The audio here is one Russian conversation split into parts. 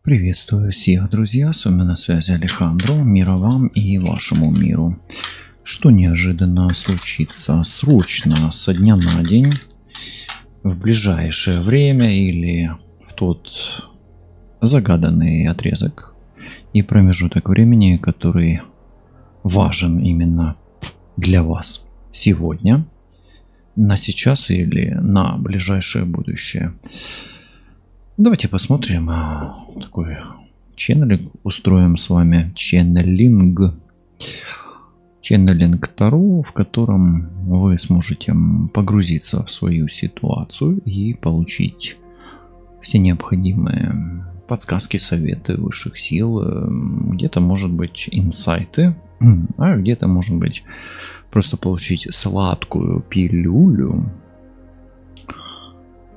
Приветствую всех, друзья! С вами на связи Алехандро. Мира вам и вашему миру. Что неожиданно случится срочно со дня на день, в ближайшее время или в тот загаданный отрезок и промежуток времени, который важен именно для вас сегодня, на сейчас или на ближайшее будущее. Давайте посмотрим такой ченнелинг, устроим с вами ченнелинг Таро, в котором вы сможете погрузиться в свою ситуацию и получить все необходимые подсказки, советы высших сил. Где-то может быть инсайты, а где-то может быть просто получить сладкую пилюлю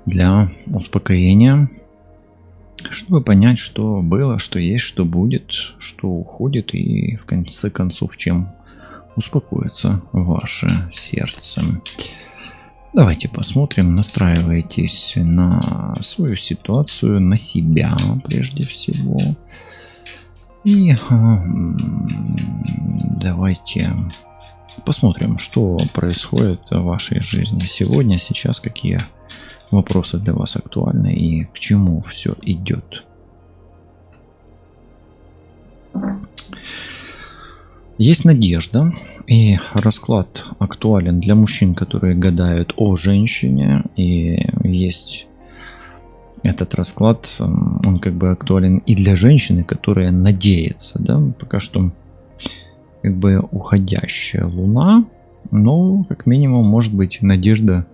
для успокоения, чтобы понять, что было, что есть, что будет, что уходит, и в конце концов, чем успокоится ваше сердце. Давайте посмотрим, настраивайтесь на свою ситуацию, на себя прежде всего. И давайте посмотрим, что происходит в вашей жизни сегодня, сейчас, какие вопросы для вас актуальны и к чему все идет. Есть надежда, и расклад актуален для мужчин, которые гадают о женщине, и есть этот расклад, он как бы актуален и для женщины, которая надеется, да, пока что как бы уходящая луна, но как минимум может быть надежда,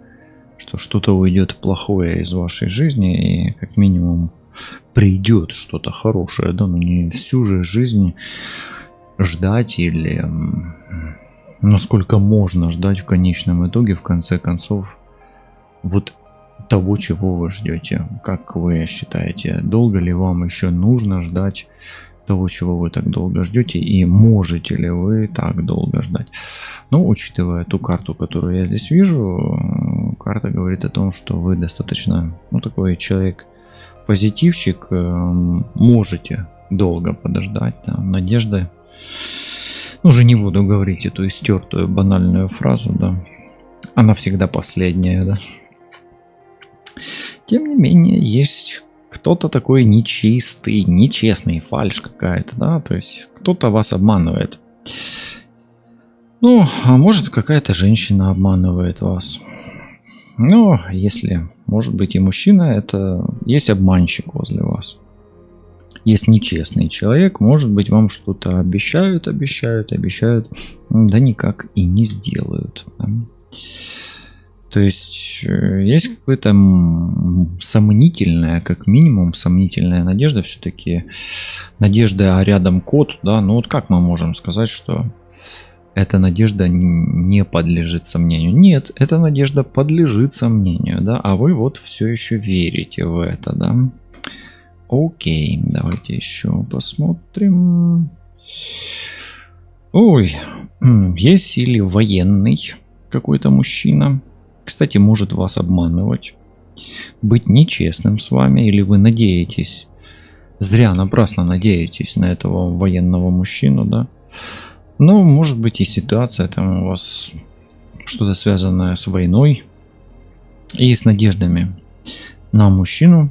что что-то уйдет плохое из вашей жизни, и как минимум придет что-то хорошее, да, но не всю же жизнь ждать или насколько можно ждать в конечном итоге, в конце концов, вот того, чего вы ждете. Как вы считаете, долго ли вам еще нужно ждать того, чего вы так долго ждете, и можете ли вы так долго ждать? Ну, учитывая ту карту, которую я здесь вижу, карта говорит о том, что вы достаточно, такой человек позитивчик, можете долго подождать, да, надежда. Уже не буду говорить эту истертую банальную фразу, да, она всегда последняя, да. Тем не менее, есть кто-то такой нечистый, нечестный, фальшь какая-то, да, то есть кто-то вас обманывает. А может какая-то женщина обманывает вас. Если, может быть, и мужчина, это есть обманщик возле вас. Есть нечестный человек, может быть, вам что-то обещают, да никак и не сделают. Да? То есть есть какое-то сомнительная, как минимум сомнительная надежда, все-таки надежда, а рядом код, да, как мы можем сказать, что эта надежда не подлежит сомнению? Нет, эта надежда подлежит сомнению, да, а вы вот все еще верите в это, да. Окей, давайте еще посмотрим. Есть или военный какой-то мужчина, кстати, может вас обманывать, быть нечестным с вами, или вы надеетесь, зря, напрасно надеетесь на этого военного мужчину, да. Может быть и ситуация, там у вас что-то связанное с войной и с надеждами на мужчину,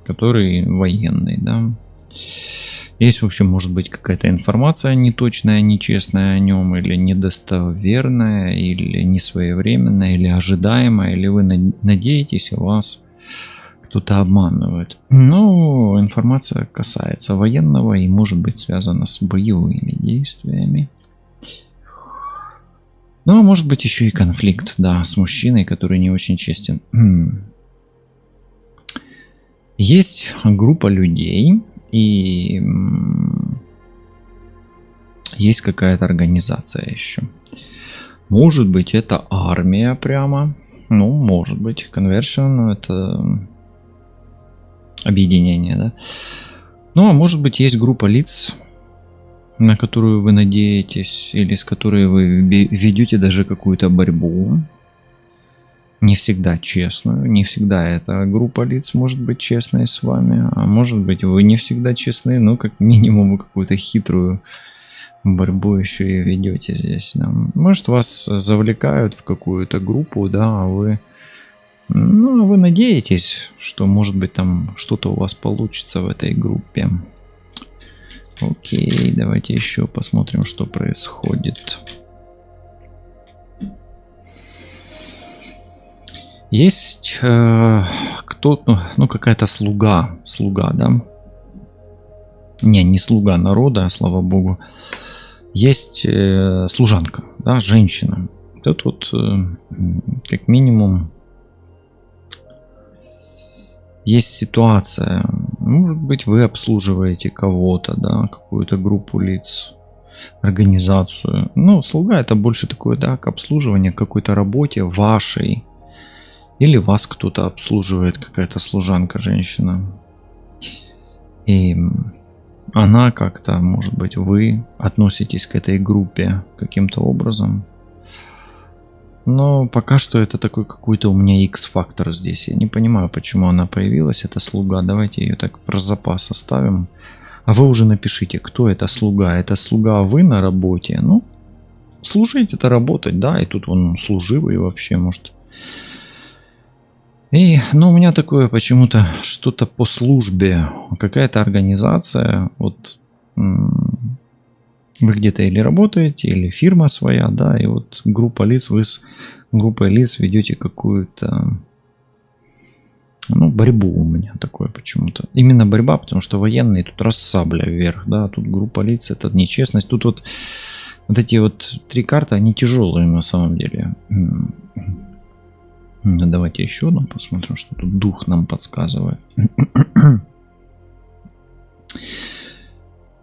который военный, да. Есть, в общем, может быть какая-то информация неточная, нечестная о нем, или недостоверная, или несвоевременная, или ожидаемая, или вы надеетесь, а вас кто-то обманывает. Информация касается военного и может быть связана с боевыми действиями. Может быть еще и конфликт, да, с мужчиной, который не очень честен. Есть группа людей, и есть какая-то организация еще. Может быть, это армия прямо. Может быть, conversion, это объединение, да. А может быть, есть группа лиц, на которую вы надеетесь, или с которой вы ведете даже какую-то борьбу. не всегда честную, не всегда эта группа лиц может быть честной с вами, а может быть вы не всегда честны, но как минимум вы какую-то хитрую борьбу еще и ведете здесь. Да. Может, вас завлекают в какую-то группу, да, а вы, ну, вы надеетесь, что может быть там что-то у вас получится в этой группе. Окей, давайте еще посмотрим, что происходит. Есть кто-то, ну, какая-то слуга, да? Не слуга народа, слава богу. Есть служанка, да, женщина. Тут вот как минимум есть ситуация. Может быть, вы обслуживаете кого-то, да, какую-то группу лиц, организацию. Ну, слуга это больше такое, да, к обслуживанию, к какой-то работе вашей. Или вас кто-то обслуживает, какая-то служанка, женщина. И она как-то, может быть, вы относитесь к этой группе каким-то образом. Но пока что это такой какой-то у меня X-фактор здесь. Я не понимаю, почему она появилась, эта слуга. Давайте ее так про запас оставим. А вы уже напишите, кто это слуга. Это слуга вы на работе. Ну, служить это работать, да. И тут он служивый вообще, может. И, ну, у меня такое почему-то что-то по службе. Какая-то организация. Вот вы где-то или работаете, или фирма своя, да, и вот группа лиц, вы с группой лиц ведете какую-то, ну, борьбу у меня такое почему-то. Именно борьба, потому что военные тут раз сабля вверх, да, тут группа лиц, это нечестность. Тут вот эти вот 3 карты, они тяжелые на самом деле. Давайте еще одну посмотрим, что тут дух нам подсказывает.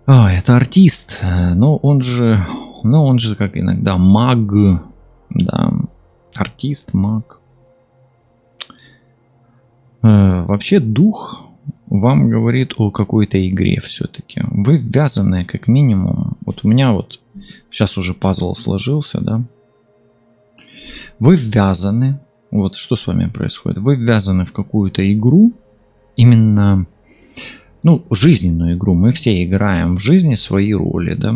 Это артист, но он же как иногда маг, да, артист, маг. Вообще дух вам говорит о какой-то игре все-таки. Вы ввязаны как минимум. Вот у меня вот сейчас уже пазл сложился, да. Вы ввязаны. Вот что с вами происходит? Вы ввязаны в какую-то игру, именно, ну, жизненную игру. Мы все играем в жизни свои роли, да.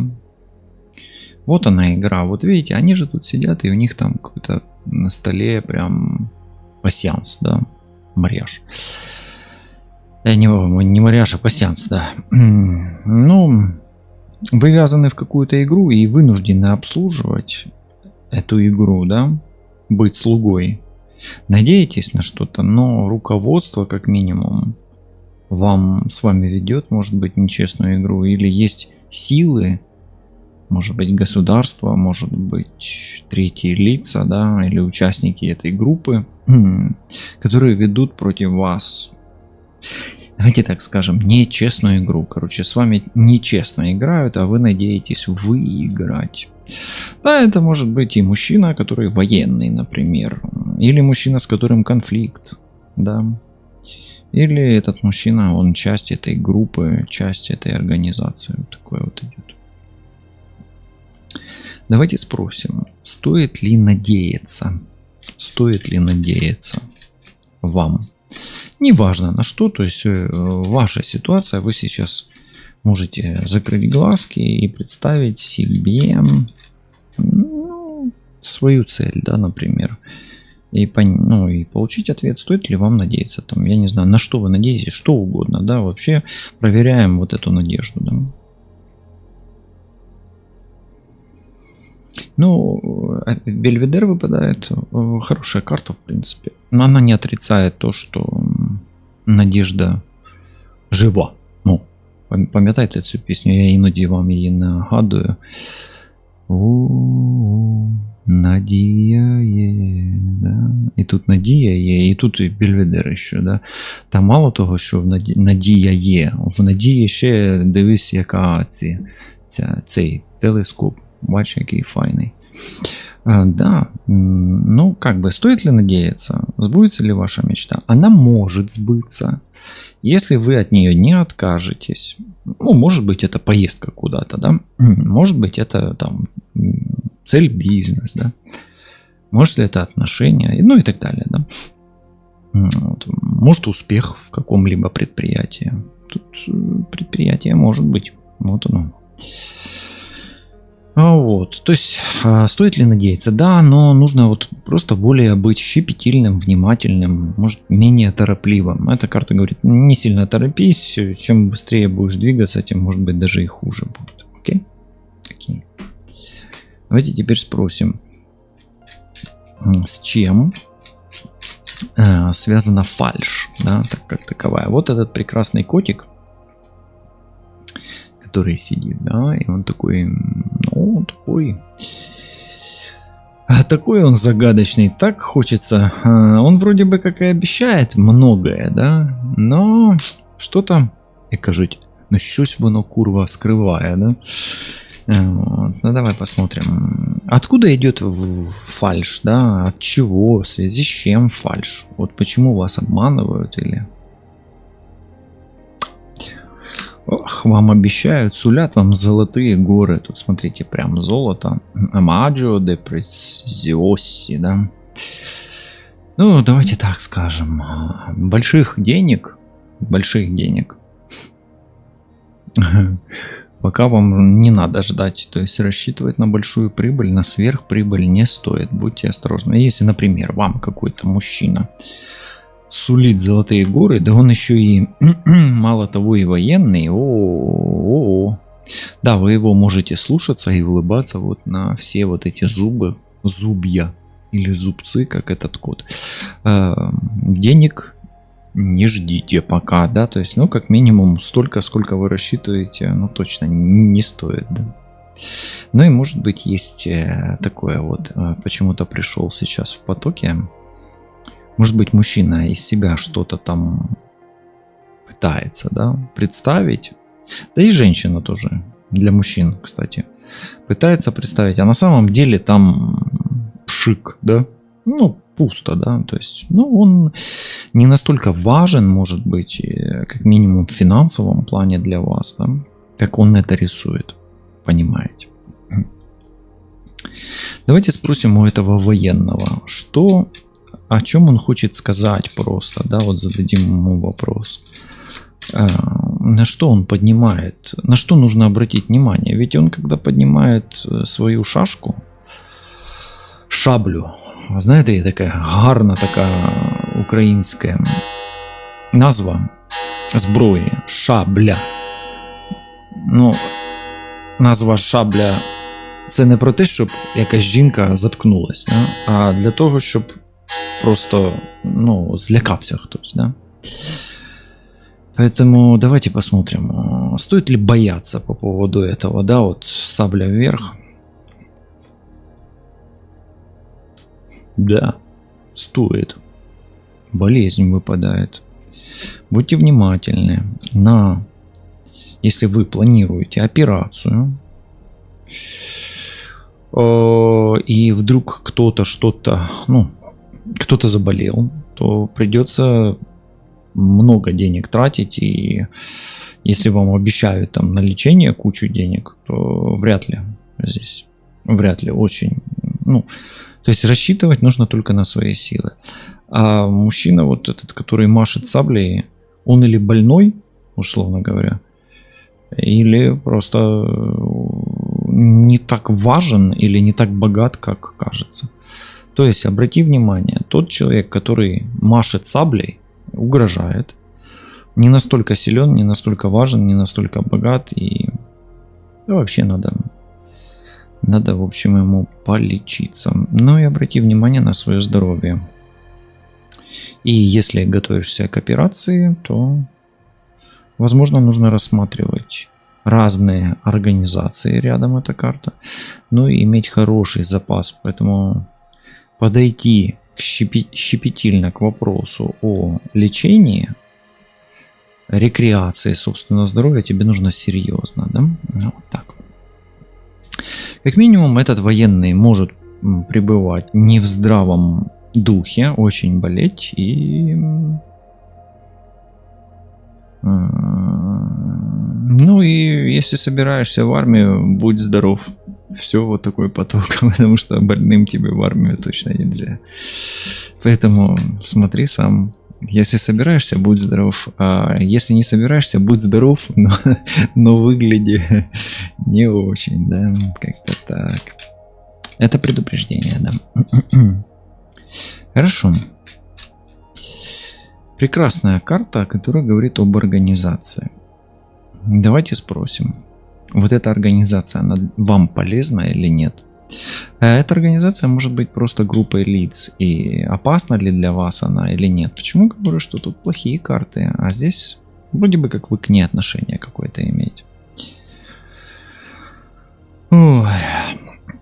Вот она игра. Вот видите, они же тут сидят, и у них там какой-то на столе прям пасьянс, да. Марьяж. Не марьяж, а пасьянс, да. Ну, вы ввязаны в какую-то игру и вынуждены обслуживать эту игру, да. Быть слугой. Надеетесь на что-то, но руководство, как минимум, вам с вами ведет, может быть, нечестную игру, или есть силы, может быть, государство, может быть, третьи лица, да, или участники этой группы, которые ведут против вас, давайте так скажем, нечестную игру. Короче, с вами нечестно играют, а вы надеетесь выиграть. Да, это может быть и мужчина, который военный, например, или мужчина, с которым конфликт, да. Или этот мужчина, он часть этой группы, часть этой организации. Вот такое вот идет. Давайте спросим, стоит ли надеяться? Стоит ли надеяться вам? Неважно на что, то есть ваша ситуация, вы сейчас можете закрыть глазки и представить себе, ну, свою цель, да, например. И получить ответ, стоит ли вам надеяться. Там, я не знаю, на что вы надеетесь, что угодно, да, вообще проверяем вот эту надежду, да. Ну, Бельведер выпадает, хорошая карта, в принципе. Но она не отрицает то, что надежда жива. Ну, пам'ятаєте цю пісню? Я іноді вам її нагадую. О, надія є, да? І тут надія є, і тут і Бельведер ще, да? Та мало того, що надія є, в надії ще дивись, яка цей телескоп. Бачите, який файний. Да, ну, как бы, стоит ли надеяться? Сбудется ли ваша мечта? Она может сбыться, если вы от нее не откажетесь. Ну, может быть, это поездка куда-то, да? Может быть, это там цель бизнес, да? Может ли это отношения, ну и так далее, да. Вот. Может успех в каком-либо предприятии. Тут предприятие может быть. Вот оно. Вот, то есть, стоит ли надеяться? Да, но нужно вот просто более быть щепетильным, внимательным, может, менее торопливым. Эта карта говорит, не сильно торопись, чем быстрее будешь двигаться, тем, может быть, даже и хуже будет. Окей? Окей. Давайте теперь спросим, с чем связана фальшь, да, так как таковая. Вот этот прекрасный котик, который сидит, да, и он такой, ну, такой он загадочный, так хочется, он вроде бы как и обещает многое, да, но что-то, як кажуть, ну щось воно курва скрывая, да. Вот. Ну давай посмотрим, откуда идет фальшь, да, от чего, в связи с чем фальшь, вот почему вас обманывают или... Ох, вам обещают, сулят вам золотые горы. Тут смотрите, прям золото. Амаджо де Презиоси, да. Ну, давайте так скажем. Больших денег. Пока вам не надо ждать. То есть рассчитывать на большую прибыль, на сверхприбыль не стоит. Будьте осторожны. Если, например, вам какой-то мужчина сулит золотые горы, да он еще и мало того и военный. Да, вы его можете слушаться и улыбаться вот на все вот эти зубья или зубцы, как этот кот. Денег не ждите пока, да, то есть, ну, как минимум столько, сколько вы рассчитываете, ну, точно не стоит, да. Ну и может быть есть такое вот, почему-то пришел сейчас в потоке. Может быть, мужчина из себя что-то там пытается, да, представить. Да и женщина тоже, для мужчин, кстати, пытается представить. А на самом деле там пшик, да, ну, пусто, да. То есть, ну, он не настолько важен, может быть, как минимум в финансовом плане для вас, да, как он это рисует, понимаете. Давайте спросим у этого военного, что... О чем он хочет сказать просто, да, вот зададим ему вопрос. На что он поднимает, на что нужно обратить внимание? Ведь он, когда поднимает свою шаблю, знаете, такая гарна така українська назва зброї, шабля. Ну, назва шабля це не про те, щоб якась жінка заткнулась, да? А для того, щоб просто, ну, злякався хтось, да? Поэтому давайте посмотрим, стоит ли бояться по поводу этого, да, вот сабля вверх. Да, стоит. Болезнь выпадает. Будьте внимательны если вы планируете операцию, и вдруг кто-то заболел, то придется много денег тратить, и если вам обещают там на лечение кучу денег, то вряд ли очень, ну, то есть рассчитывать нужно только на свои силы. А мужчина вот этот, который машет саблей, он или больной, условно говоря, или просто не так важен или не так богат, как кажется. То есть обрати внимание, тот человек, который машет саблей, угрожает, не настолько силен, не настолько важен, не настолько богат, и вообще надо, в общем, ему полечиться. Ну и обрати внимание на свое здоровье. И если готовишься к операции, то, возможно, нужно рассматривать разные организации, рядом эта карта, ну и иметь хороший запас, поэтому подойти щепетильно к вопросу о лечении, рекреации собственного здоровья тебе нужно серьезно, да? Ну, вот так. Как минимум, этот военный может пребывать не в здравом духе, очень болеть и... Ну и если собираешься в армию, будь здоров. все вот такой поток, потому что больным тебе в армию точно нельзя. Поэтому смотри сам. Если собираешься, будь здоров. А если не собираешься, будь здоров, но выгляди не очень, да, как-то так. Это предупреждение, да. Хорошо. Прекрасная карта, которая говорит об организации. Давайте спросим. Вот эта организация, она вам полезна или нет? Эта организация может быть просто группой лиц. И опасна ли для вас она или нет? Почему говорю, что тут плохие карты, а здесь вроде бы как вы к ней отношение какое-то имеете. Ой.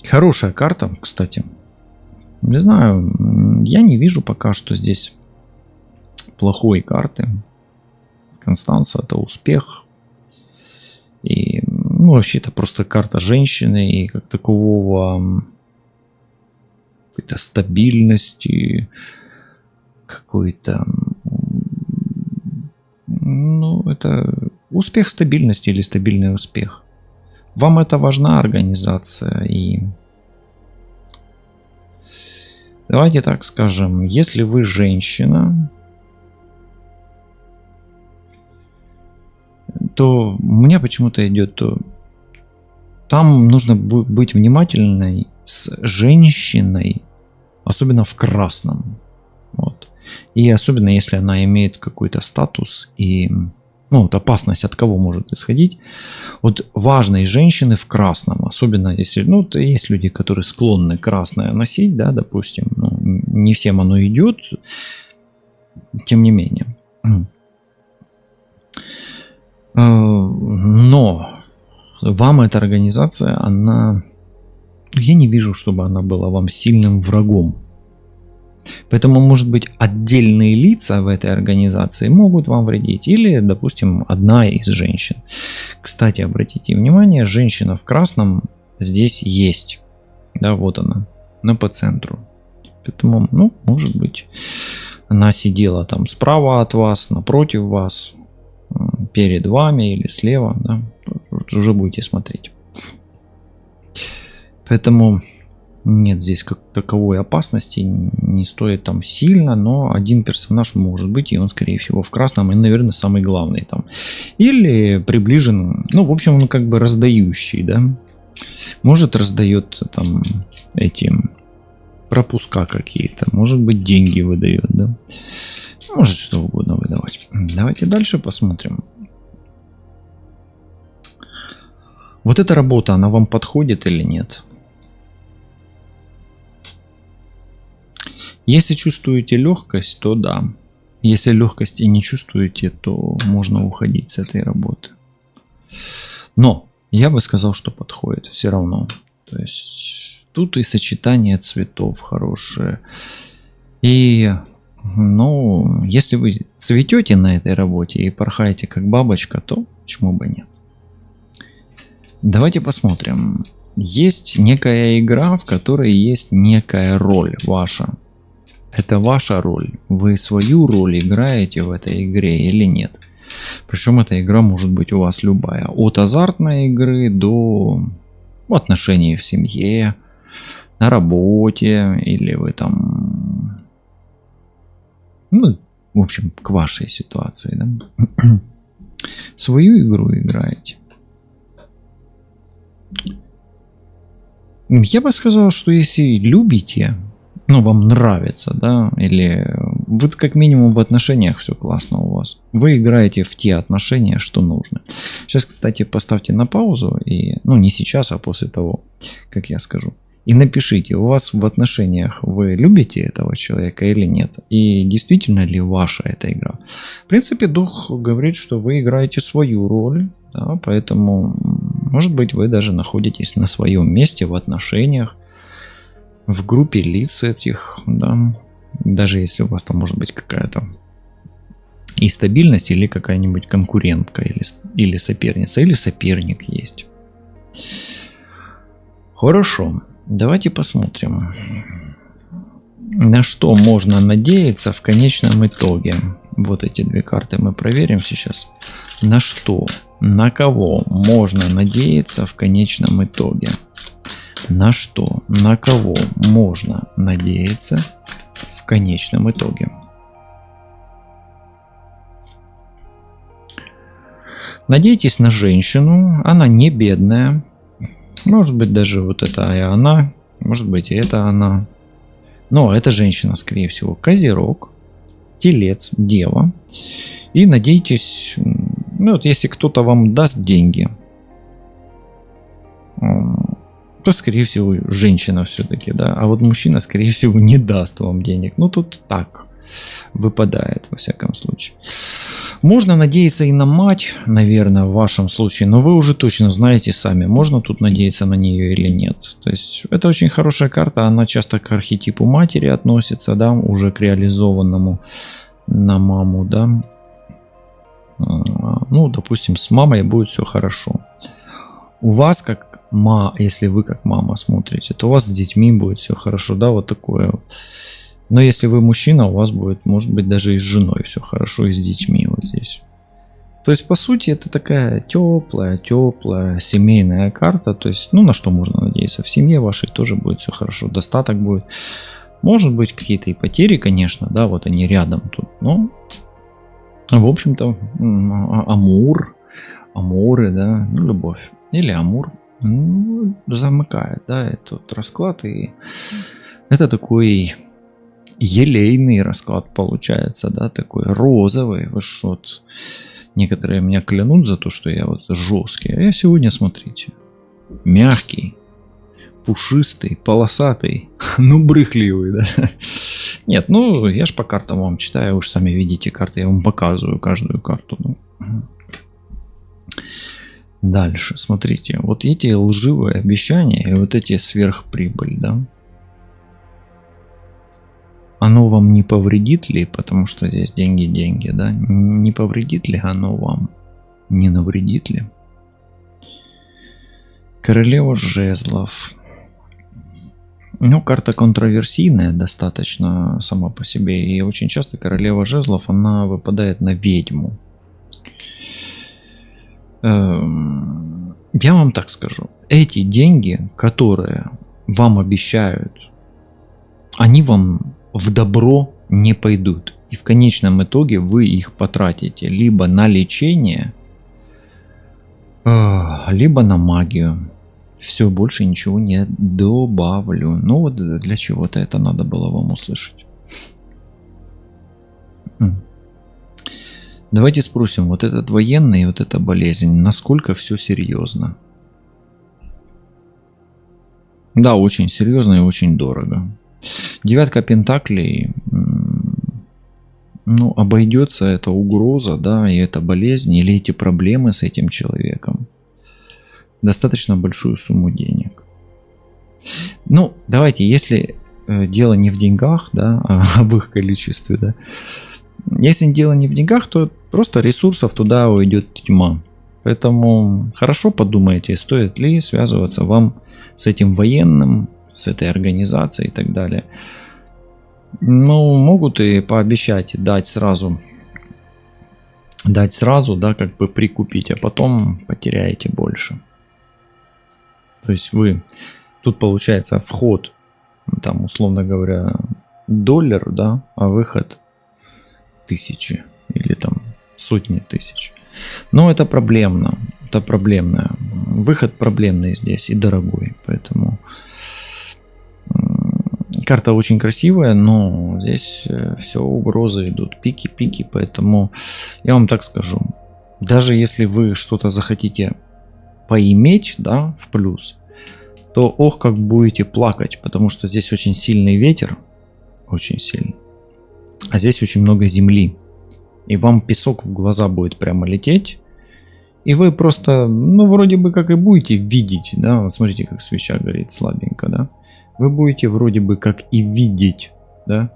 Хорошая карта, кстати. Не знаю, я не вижу пока что здесь плохой карты. Констанца — это успех. И, ну, вообще это просто карта женщины и как такового какой-то стабильности, какой-то, ну, это успех стабильности или стабильный успех. Вам это важна организация, и давайте так скажем, если вы женщина, то у меня почему-то идет, то там нужно быть внимательной с женщиной, особенно в красном. Вот. И особенно если она имеет какой-то статус и, ну, вот опасность от кого может исходить. Вот важные женщины в красном, особенно если, ну, то есть люди, которые склонны красное носить, да, допустим, ну, не всем оно идет, тем не менее. Но вам эта организация, она, я не вижу, чтобы она была вам сильным врагом. Поэтому, может быть, отдельные лица в этой организации могут вам вредить. Или, допустим, одна из женщин. Кстати, обратите внимание, женщина в красном здесь есть. Да, вот она, но по центру. Поэтому, ну, может быть, она сидела там справа от вас, напротив вас, перед вами или слева, да, уже будете смотреть. Поэтому нет здесь как таковой опасности, не стоит там сильно, но один персонаж может быть, и он, скорее всего, в красном, и, наверное, самый главный там. Или приближен, ну, в общем, он как бы раздающий, да. Может, раздает там эти пропуска какие-то, может быть, деньги выдает, да. Может, что угодно выдавать. Давайте дальше посмотрим. Вот эта работа, она вам подходит или нет? Если чувствуете легкость, то да. Если легкости не чувствуете, то можно уходить с этой работы. Но я бы сказал, что подходит все равно. То есть тут и сочетание цветов хорошее. И, ну, если вы цветете на этой работе и порхаете как бабочка, то почему бы нет? Давайте посмотрим. Есть некая игра, в которой есть некая роль ваша. Это ваша роль. Вы свою роль играете в этой игре или нет? Причем эта игра может быть у вас любая. От азартной игры до отношений в семье, на работе, или вы там... Ну, в общем, к вашей ситуации. Да? Свою игру играете. Я бы сказал, что если любите, ну, вам нравится, да, или вот как минимум в отношениях все классно у вас, вы играете в те отношения, что нужно. Сейчас, кстати, поставьте на паузу, и, ну, не сейчас, а после того, как я скажу. И напишите, у вас в отношениях вы любите этого человека или нет, и действительно ли ваша эта игра. В принципе, дух говорит, что вы играете свою роль, да, поэтому, может быть, вы даже находитесь на своем месте в отношениях, в группе лиц этих, да, даже если у вас там может быть какая-то и стабильность, или какая-нибудь конкурентка, или соперница, или соперник есть. Хорошо, давайте посмотрим, на что можно надеяться в конечном итоге. Вот эти две карты мы проверим сейчас. На что, на кого можно надеяться в конечном итоге? на что, на кого можно надеяться в конечном итоге. Надейтесь на женщину, она не бедная. Может быть, даже вот это и она, может быть, и это она. Но эта женщина, скорее всего, Козерог, Телец, Дева. И надейтесь, ну вот если кто-то вам даст деньги, то, скорее всего, женщина все-таки, да. А вот мужчина, скорее всего, не даст вам денег. Ну, тут так выпадает, во всяком случае. Можно надеяться и на мать, наверное, в вашем случае, но вы уже точно знаете сами, можно тут надеяться на нее или нет. То есть, это очень хорошая карта, она часто к архетипу матери относится, да, уже к реализованному на маму, да. Ну, допустим, с мамой будет все хорошо. У вас, как если вы как мама смотрите, то у вас с детьми будет все хорошо, да, вот такое вот. Но если вы мужчина, у вас будет, может быть, даже и с женой все хорошо, и с детьми вот здесь. То есть, по сути, это такая теплая семейная карта. То есть, ну, на что можно надеяться? В семье вашей тоже будет все хорошо, достаток будет. Может быть, какие-то и потери, конечно, да, вот они рядом тут. Но, в общем-то, амуры, да, ну, любовь. Или амур, ну, замыкает, да, этот расклад. И это такой елейный расклад получается, да, такой розовый. Вот некоторые меня клянут за то, что я вот жесткий. А я сегодня, смотрите, мягкий, пушистый, полосатый, ну, брыхливый, да. Нет, ну, я ж по картам вам читаю, уж сами видите карты, я вам показываю каждую карту. Ну. Дальше, смотрите, вот эти лживые обещания и вот эти сверхприбыль, да. Оно вам не повредит ли, потому что здесь деньги, да? Не повредит ли оно вам? Не навредит ли? Королева жезлов. Ну, карта контроверсийная достаточно сама по себе. И очень часто королева жезлов, она выпадает на ведьму. Я вам так скажу. Эти деньги, которые вам обещают, они вам в добро не пойдут. И в конечном итоге вы их потратите либо на лечение, либо на магию. Все, больше ничего не добавлю. Ну вот для чего-то это надо было вам услышать. Давайте спросим, вот этот военный и вот эта болезнь, насколько все серьезно? Да, очень серьезно и очень дорого. Девятка пентаклей, ну, обойдется эта угроза, да, и эта болезнь, или эти проблемы с этим человеком достаточно большую сумму денег. Ну, давайте, если дело не в деньгах, да, а в их количестве, да. Если дело не в деньгах, то просто ресурсов туда уйдет тьма. Поэтому хорошо подумайте, стоит ли связываться вам с этим военным, с этой организацией и так далее. Ну, могут и пообещать дать сразу, да, как бы прикупить, а потом потеряете больше. То есть вы, тут получается вход, там, условно говоря, $1, да, а выход 1000 или там сотни тысяч. Но это проблемно, это проблемное. Выход проблемный здесь и дорогой, поэтому карта очень красивая, но здесь все угрозы идут, пики, поэтому я вам так скажу, даже если вы что-то захотите поиметь, да, в плюс, то ох, как будете плакать, потому что здесь очень сильный ветер, очень сильный, а здесь очень много земли, и вам песок в глаза будет прямо лететь, и вы просто, ну, вроде бы как и будете видеть, да, вот смотрите, как свеча горит слабенько, да, вы будете вроде бы как и видеть, да,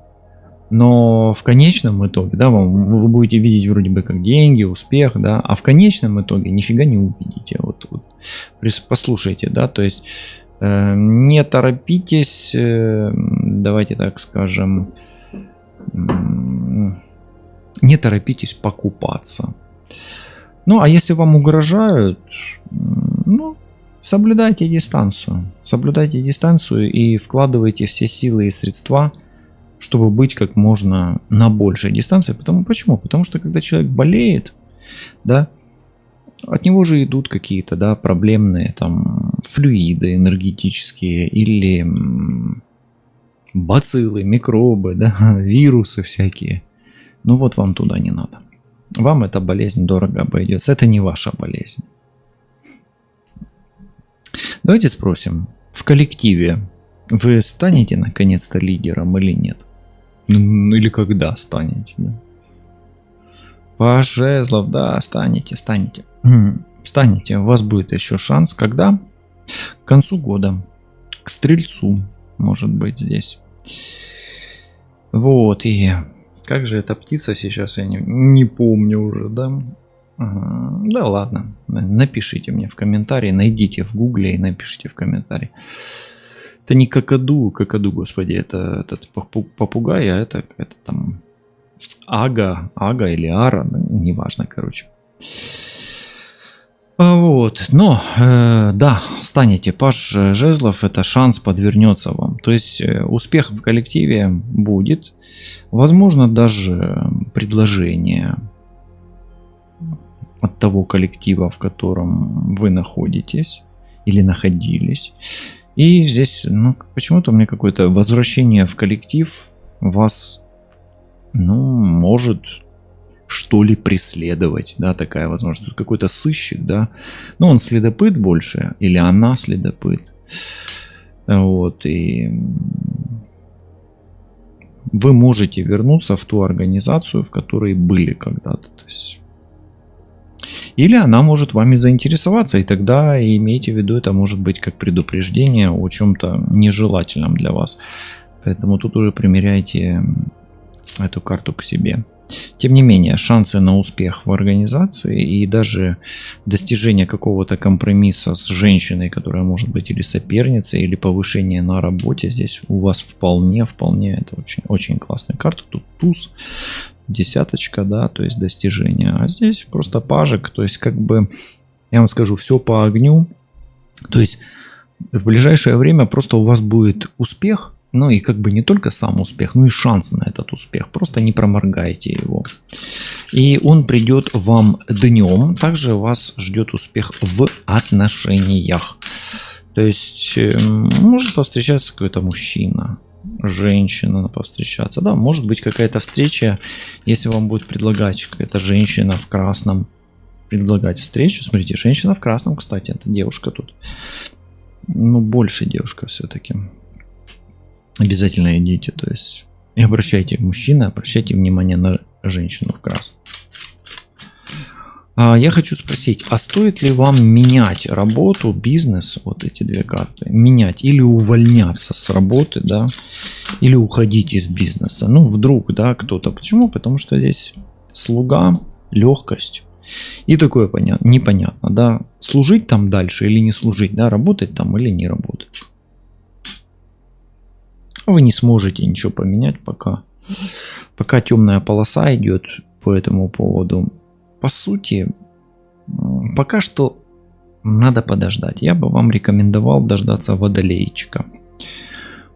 но в конечном итоге, да, вы будете видеть вроде бы как деньги, успех, да, а в конечном итоге нифига не увидите. Вот послушайте, да, то есть не торопитесь, давайте так скажем, не торопитесь покупаться. Ну, а если вам угрожают, ну, Соблюдайте дистанцию. Соблюдайте дистанцию и вкладывайте все силы и средства, чтобы быть как можно на большей дистанции. Почему? Потому что когда человек болеет, да, от него же идут какие-то, да, проблемные там флюиды энергетические или бациллы, микробы, да, вирусы всякие. Ну вот вам туда не надо. Вам эта болезнь дорого обойдется. Это не ваша болезнь. Давайте спросим. В коллективе вы станете наконец-то лидером или нет? Или когда станете? Да? Паш Жезлов, да, станете. Станете. У вас будет еще шанс. Когда? К концу года. К Стрельцу, может быть, здесь. Вот, и как же эта птица сейчас, я не помню уже, да? Ага. Да ладно, напишите мне в комментарии, найдите в гугле и напишите в комментарии. Это не какаду, господи, это этот попугай, а это там ага или ара, неважно, короче. Вот, но да, станете Паш Жезлов, это шанс подвернется вам. То есть успех в коллективе будет, возможно даже предложение от того коллектива, в котором вы находитесь или находились. И здесь, ну, почему-то у меня какое-то возвращение в коллектив вас, ну, может что ли преследовать, да, такая возможность. Тут какой-то сыщик, да, ну, он следопыт больше, или она следопыт. Вот, и вы можете вернуться в ту организацию, в которой были когда-то. То есть или она может вами заинтересоваться, и тогда имейте в виду, это может быть как предупреждение о чем-то нежелательном для вас. Поэтому тут уже примеряйте эту карту к себе. Тем не менее, шансы на успех в организации и даже достижение какого-то компромисса с женщиной, которая может быть или соперницей, или повышение на работе, здесь у вас вполне, это очень классная карта. Тут туз, десяточка, да, то есть достижение. А здесь просто пажик, то есть как бы, я вам скажу, все по огню. То есть в ближайшее время просто у вас будет успех. Ну и как бы не только сам успех, но и шанс на этот успех. Просто не проморгайте его. И он придет вам днем. Также вас ждет успех в отношениях. То есть может повстречаться какой-то мужчина, женщина повстречаться. Да, может быть какая-то встреча, если вам будет предлагать какая-то женщина в красном. Предлагать встречу. Смотрите, женщина в красном, кстати, это девушка тут. Ну, больше девушка все-таки. Обязательно идите, то есть и обращайте внимание на женщину в красном. Я хочу спросить, а стоит ли вам менять работу, бизнес, вот эти две карты, менять или увольняться с работы, да, или уходить из бизнеса? Ну, вдруг, да, кто-то. Почему? Потому что здесь слуга, легкость и такое непонятно, да, служить там дальше или не служить, да, работать там или не работать. Вы не сможете ничего поменять пока темная полоса идет по этому поводу. По сути, пока что надо подождать. Я бы вам рекомендовал дождаться водолейчика.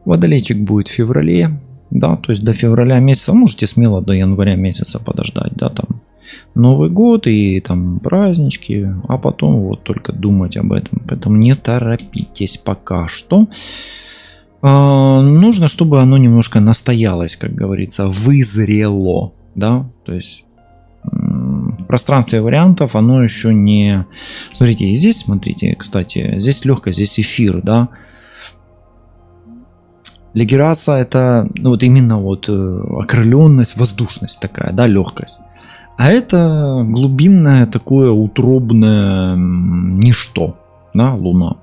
Водолейчик будет в феврале, да, то есть до февраля месяца. Можете смело до января месяца подождать, да, там Новый год и там празднички, а потом вот только думать об этом. Поэтому не торопитесь пока что. Нужно, чтобы оно немножко настоялось, как говорится, вызрело, да, то есть в пространстве вариантов оно еще не... Смотрите, и здесь, смотрите, кстати, здесь легкость, здесь эфир, да. Легераса это, ну, вот именно вот окрыленность, воздушность такая, да, легкость. А это глубинное такое утробное ничто, да, Луна.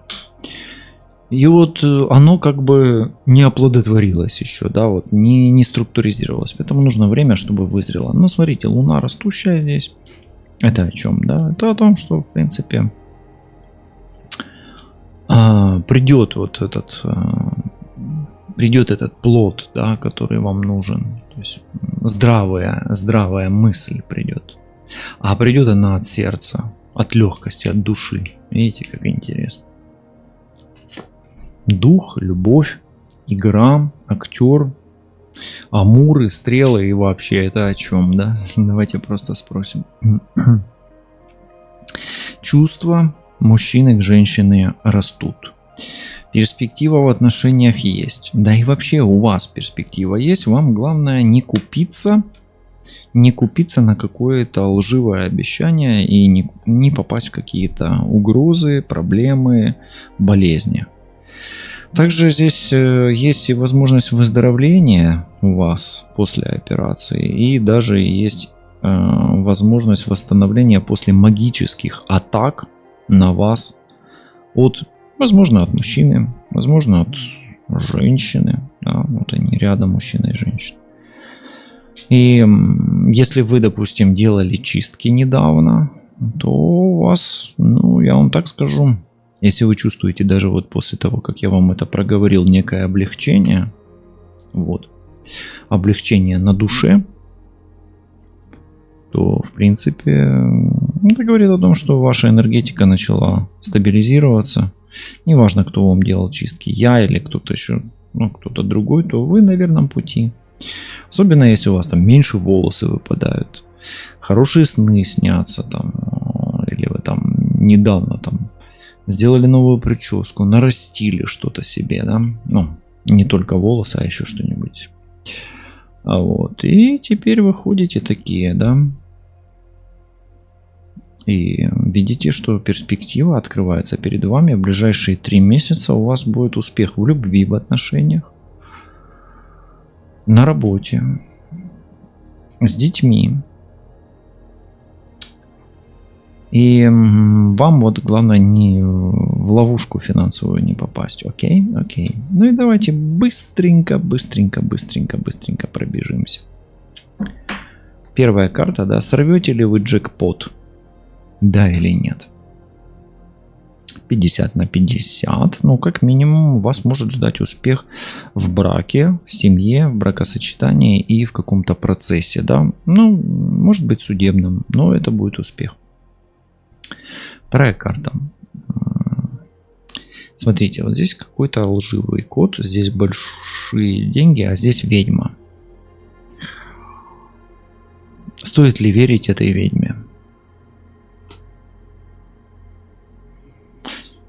И вот оно как бы не оплодотворилось еще, да, вот не структуризировалось. Поэтому нужно время, чтобы вызрело. Но смотрите, Луна растущая здесь. Это о чем, да? Это о том, что, в принципе, придет вот этот плод, да, который вам нужен. То есть здравая мысль придет. А придет она от сердца, от легкости, от души. Видите, как интересно. Дух, любовь, игра, актер, амуры, стрелы и вообще это о чем, да? Давайте просто спросим. Чувства мужчины к женщине растут. Перспектива в отношениях есть. Да и вообще у вас перспектива есть. Вам главное не купиться на какое-то лживое обещание и не попасть в какие-то угрозы, проблемы, болезни. Также здесь есть и возможность выздоровления у вас после операции, и даже есть возможность восстановления после магических атак на вас возможно, от мужчины, возможно, от женщины. Да, вот они рядом, мужчина и женщина. И если вы, допустим, делали чистки недавно, то у вас, я вам так скажу, если вы чувствуете даже вот после того, как я вам это проговорил, некое облегчение, облегчение на душе, то, в принципе, это говорит о том, что ваша энергетика начала стабилизироваться. Неважно, кто вам делал чистки, я или кто-то еще, кто-то другой, то вы на верном пути. Особенно, если у вас там меньше волосы выпадают, хорошие сны снятся, или вы там недавно сделали новую прическу, нарастили что-то себе, да, не только волосы, а еще что-нибудь. И теперь вы ходите такие, да, и видите, что перспектива открывается перед вами. В ближайшие 3 месяца у вас будет успех в любви, в отношениях, на работе, с детьми. И вам главное не в ловушку финансовую не попасть. Окей? Ну и давайте быстренько пробежимся. Первая карта, да. Сорвете ли вы джекпот? Да или нет? 50/50. Как минимум вас может ждать успех в браке, в семье, в бракосочетании и в каком-то процессе, да. Может быть судебном, но это будет успех. Вторая карта. Смотрите, вот здесь какой-то лживый код, здесь большие деньги, а здесь ведьма. Стоит ли верить этой ведьме?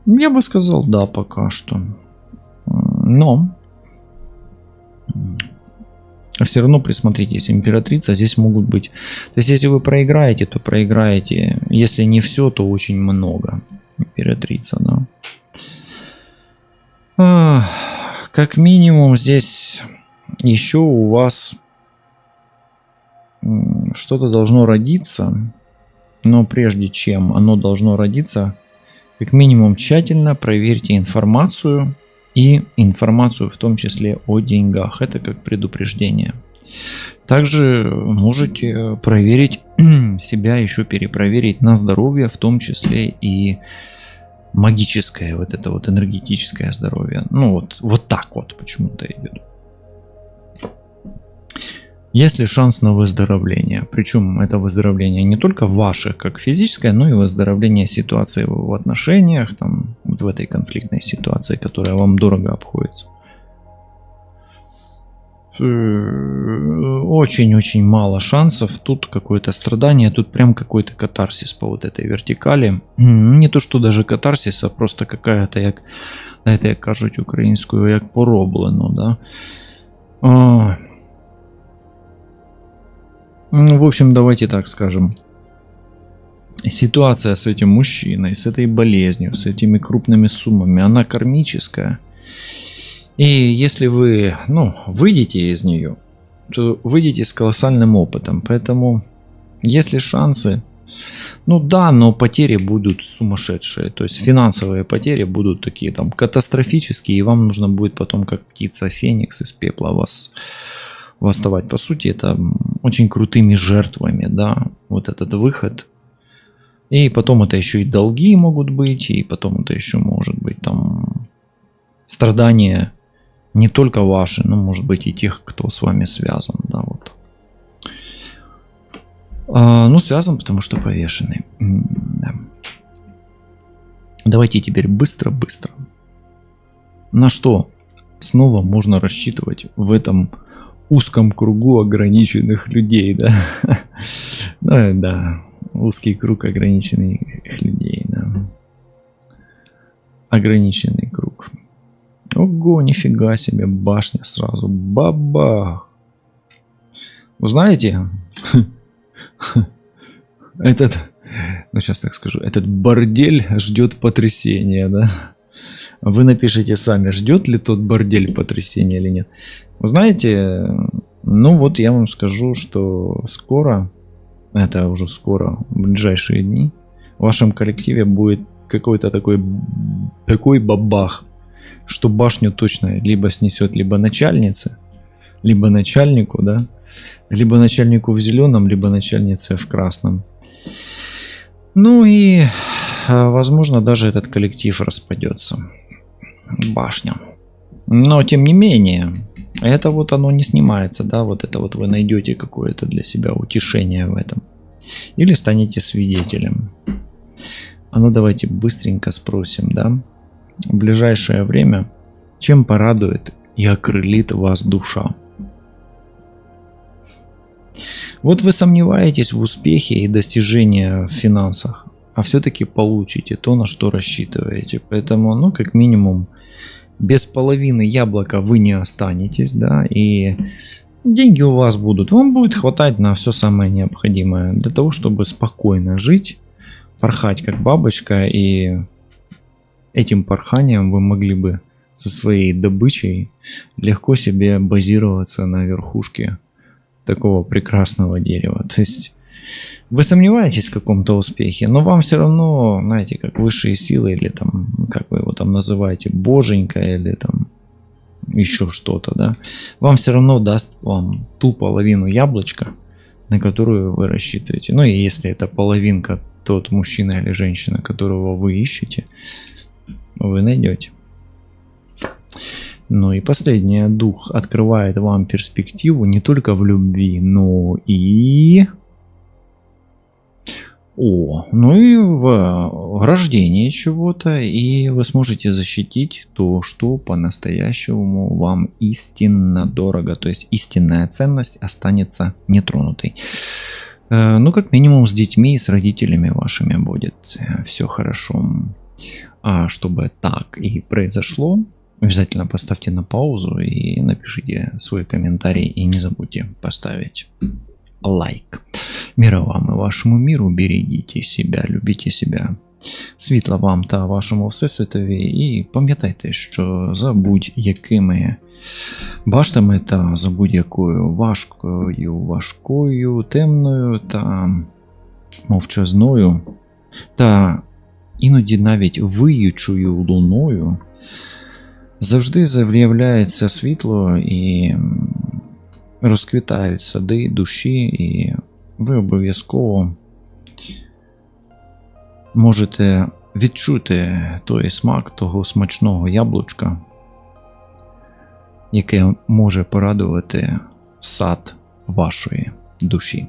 Я бы сказал, да, пока что. Но все равно присмотритесь, императрица, здесь могут быть... То есть, если вы проиграете, то проиграете. Если не все, то очень много. Императрица, да. Как минимум, здесь еще у вас что-то должно родиться. Но прежде чем оно должно родиться, как минимум тщательно проверьте информацию. И информацию в том числе о деньгах. Это как предупреждение. Также можете проверить себя, еще перепроверить на здоровье, в том числе и магическое, энергетическое здоровье. Вот так почему-то идет. Есть ли шанс на выздоровление? Причем это выздоровление не только ваше, как физическое, но и выздоровление ситуации в отношениях, в этой конфликтной ситуации, которая вам дорого обходится. Очень-очень мало шансов. Тут какое-то страдание, тут прям какой-то катарсис по этой вертикали. Не то, что даже катарсис, а просто какая-то, як кажуть українською, як пороблено, да. В общем, давайте так скажем. Ситуация с этим мужчиной, с этой болезнью, с этими крупными суммами, она кармическая. И если вы, выйдете из нее, то выйдете с колоссальным опытом. Поэтому, если шансы, но потери будут сумасшедшие. То есть финансовые потери будут такие катастрофические, и вам нужно будет потом, как птица Феникс из пепла, восставать. По сути, это очень крутыми жертвами, да, этот выход. И потом это еще и долги могут быть, и потом это еще может быть страдания не только ваши, но может быть и тех, кто с вами связан, да, связан, потому что повешенный. Да. Давайте теперь быстро. На что снова можно рассчитывать в этом узком кругу ограниченных людей, да? Ну да, узкий круг ограниченных людей, да. Ограниченный круг. Ого, нифига себе, башня сразу. Бабах. Вы знаете, этот, ну сейчас так скажу, этот бордель ждет потрясения, да? Вы напишите сами, ждет ли тот бордель потрясения или нет. Вы знаете, ну вот я вам скажу, что скоро, это уже скоро, в ближайшие дни, в вашем коллективе будет какой-то такой бабах, что башню точно либо снесет либо начальница, либо начальнику, да, либо начальнику в зеленом, либо начальнице в красном. Ну и, возможно, даже этот коллектив распадется. Башня. Но, тем не менее, это вот оно не снимается, да, вот это вот вы найдете какое-то для себя утешение в этом. Или станете свидетелем. А ну давайте быстренько спросим, да, в ближайшее время, чем порадует и окрылит вас душа? Вот вы сомневаетесь в успехе и достижении в финансах, а все-таки получите то, на что рассчитываете. Поэтому, ну, как минимум, без половины яблока вы не останетесь, да, и деньги у вас будут. Вам будет хватать на все самое необходимое для того, чтобы спокойно жить, порхать как бабочка, и этим порханием вы могли бы со своей добычей легко себе базироваться на верхушке такого прекрасного дерева. То есть вы сомневаетесь в каком-то успехе, но вам все равно, знаете, как высшие силы, или там, как вы его там называете, боженька, или там еще что-то, да, вам все равно даст вам ту половину яблочка, на которую вы рассчитываете. Ну и если это половинка, тот мужчина или женщина, которого вы ищете, вы найдете. Ну и последнее, дух открывает вам перспективу не только в любви, но и... в рождении чего-то, и вы сможете защитить то, что по-настоящему вам истинно дорого, то есть истинная ценность останется нетронутой. Ну, как минимум с детьми и с родителями вашими будет все хорошо. А чтобы так и произошло, обязательно поставьте на паузу и напишите свой комментарий, и не забудьте поставить лайк. Мира вам і вашому міру, берегіть себе, любіть себе. Світла вам та вашому всесвітові, і пам'ятайте, що за будь-якими баштами та за будь-якою важкою, темною та мовчазною, та іноді навіть виючою луною завжди з'являється світло і розквітають сади душі, і ви обов'язково можете відчути той смак того смачного яблучка, яке може порадувати сад вашої душі.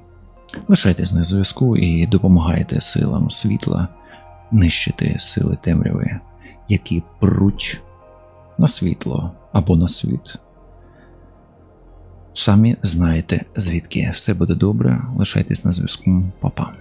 Лишайтесь на зв'язку і допомагайте силам світла нищити сили темряви, які пруть на світло або на світ. Самі знаєте звідки. Все буде добре, лишайтесь на зв'язку, па-па.